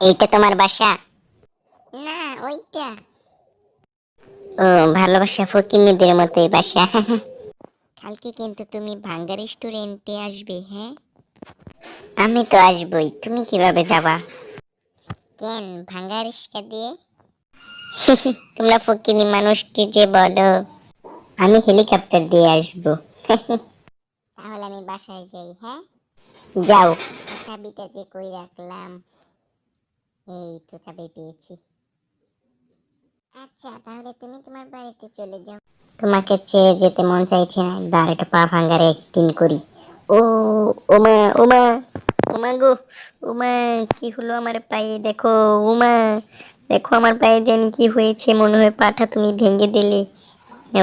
এইটা তোমার বাসা? না, ওইটা। ও, ভালোবাসা ফকিন্নিদের মতোই বাসা। কালকে কিন্তু তুমি ভাঙ্গা রেস্টুরেন্টে আসবে, হ্যাঁ? আমি তো আসবই, তুমি কিভাবে যাবা? কেন, ভাঙ্গা রিস্কা দিয়ে? তোমরা ফকিন্নি মানুষ কি যে বলো। আমি হেলিকপ্টার দিয়ে আসবো। তাহলে আমি বাসায় যাই, হ্যাঁ? যাও। চাবিটা যে কই রাখলাম, এই তো চাবি পেয়েছি। আচ্ছা, তাহলে তুমি তোমার বাড়িতে চলে যাও। তোমাকে ছেড়ে যেতে মন চাইছে না, দাঁড় একটা পা ভাঙ্গারে একদিন করি। ও, ওমা ওমা, ওমা গো, ওমা, কি হলো আমার পায়ে? দেখো ওমা, দেখো আমার পায়ে যেন কি হয়েছে, মনে হয় পাটা তুমি ভেঙে দিলে।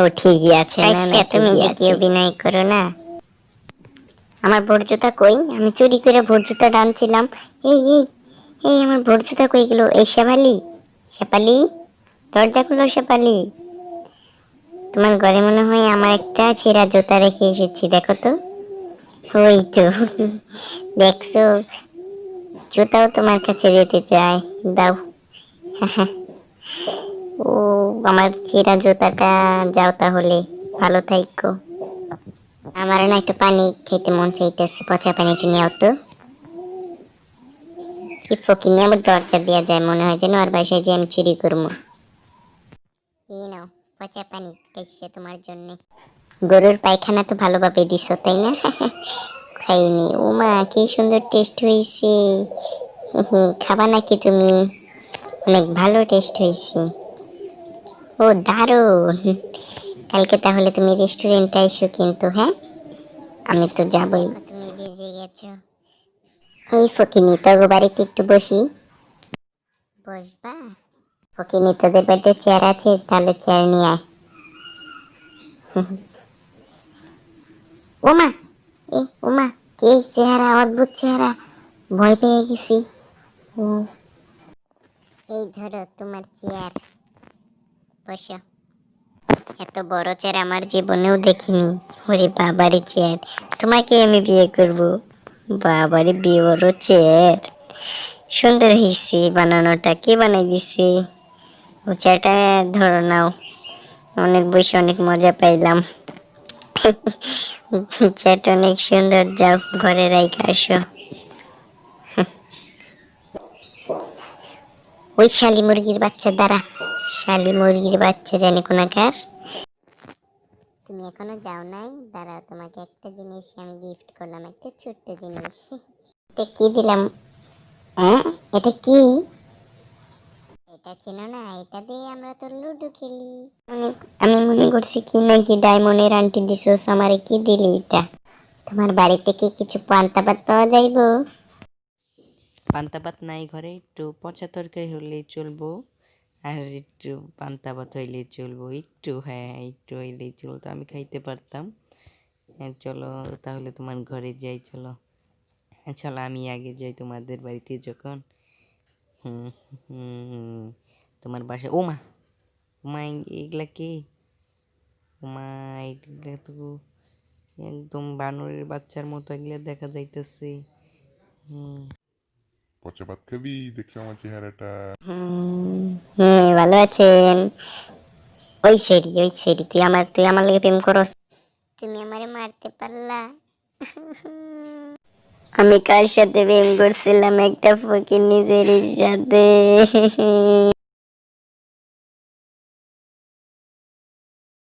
ও ঠিকই আছে, না না তুমি যদি অভিনয় করো না। আমার ভোট জুতা কই? আমি চুরি করে ভোট জুতা টানছিলাম। এই এই এই, আমার ভোট জুতা কই গেল? এই শেফালি, শেফালি, দরজা খুলো শেফালি। তোমার ঘরে মনে হয় আমার একটা ছেঁড়া জুতা রেখে এসেছি, দেখো তো। ওই তো, দেখছো, জুতাও তোমার কাছে যেতে চায়। দাও। ও, আমার ছেঁড়া জুতাটা, যাও তাহলে, ভালো থাইকো। আমার না একটু পানি খেতে মন চাইতেছে, পচা পানি একটু নিও তো। কি ফকিনি আবার দরজা দেওয়া যায়, মনে হয় যেন আর বাসায় যে আমি চুরি করবো। এই নাও পচা পানি, খাইছে তোমার জন্য। গরুর পায়খানা তো ভালোভাবে দিছো, তাই না? খাইনি। ওমা, কি সুন্দর টেস্ট হয়েছে। খাবা নাকি তুমি? অনেক ভালো টেস্ট হয়েছে। ও দারুণ। কালকে তাহলে তুমি রেস্টুরেন্টে এসো কিন্তু, হ্যাঁ? আমি তো যাবই। দেখো তুমি ভিজে গেছো। এই ফকিনি, তোর বাড়িতে একটু বসি। বসবা? ফকিনি, তোদের বাড়িতে চেয়ার আছে? তাহলে চেয়ার নিয়ে আয়। ওমা, এ ওমা, কি চেহারা, অদ্ভুত চেহারা, ভয় পেয়ে গেছি। ও, এই ধরো তোমার চেয়ার, বসো। এত বড় চেয়ার আমার জীবনেও দেখিনি। ওরে বাবারে চেয়ার, তোমাকে আমি বিয়ে করব। বাবারে, বিয়ে বড় চেয়ার, সুন্দর হয়েছে বানানোটা। কে বানাই দিছে? ও চেয়ারটা ধরো নাও, অনেক বসে অনেক মজা পাইলাম। চেয়ারটা অনেক সুন্দর, যাও ঘরে রাইখা আসো। ওই শালি মুরগির বাচ্চা, দ্বারা, শালি মুরগির বাচ্চা জানি কোনাকার। তুমি এখনো যাও নাই? দাঁড়াও, তোমাকে একটা জিনিস আমি গিফট করলাম, একটা ছোট্ট জিনিস। এটা কি দিলাম? হ্যাঁ, এটা কি? এটা চেনো না? এটা দিয়ে আমরা তো লুডো খেলি। আমি মনে করছি কি নাকি ডায়মন্ডের আন্টি দিছোস, আমারে কি দিলি এটা? তোমার বাড়িতে কি কিছু পান্তা ভাত পাওয়া যাইবো? পান্তা ভাত নাই ঘরে, একটু পচা তরকারি হলেই চলবো। আর একটু পান্তা ভাত হইলেই চলবো, একটু, হ্যাঁ একটু হইলেই চলতো, আমি খাইতে পারতাম। হ্যাঁ চলো তাহলে তোমার ঘরে যাই, চলো। হ্যাঁ চলো, আমি আগে যাই তোমাদের বাড়িতে যখন। হুম হুম, তোমার বাসা। ও মা, মা, এগুলা কি? মা, এগুলা তো একদম বানরের বাচ্চার মতো এগুলা দেখা যাইতেছে। হুম। পচা ভাত খাবি? দেখছো আমার চেহারাটা? হ্যাঁ, ভালো আছেন? ওই সেরি, ওই সেরি, তুই আমার লাগে প্রেম করস? তুমি আমারে মারতে পারলা? আমি কার সাথে প্রেম করছিলাম? একটা ফকির নিজের সাথে।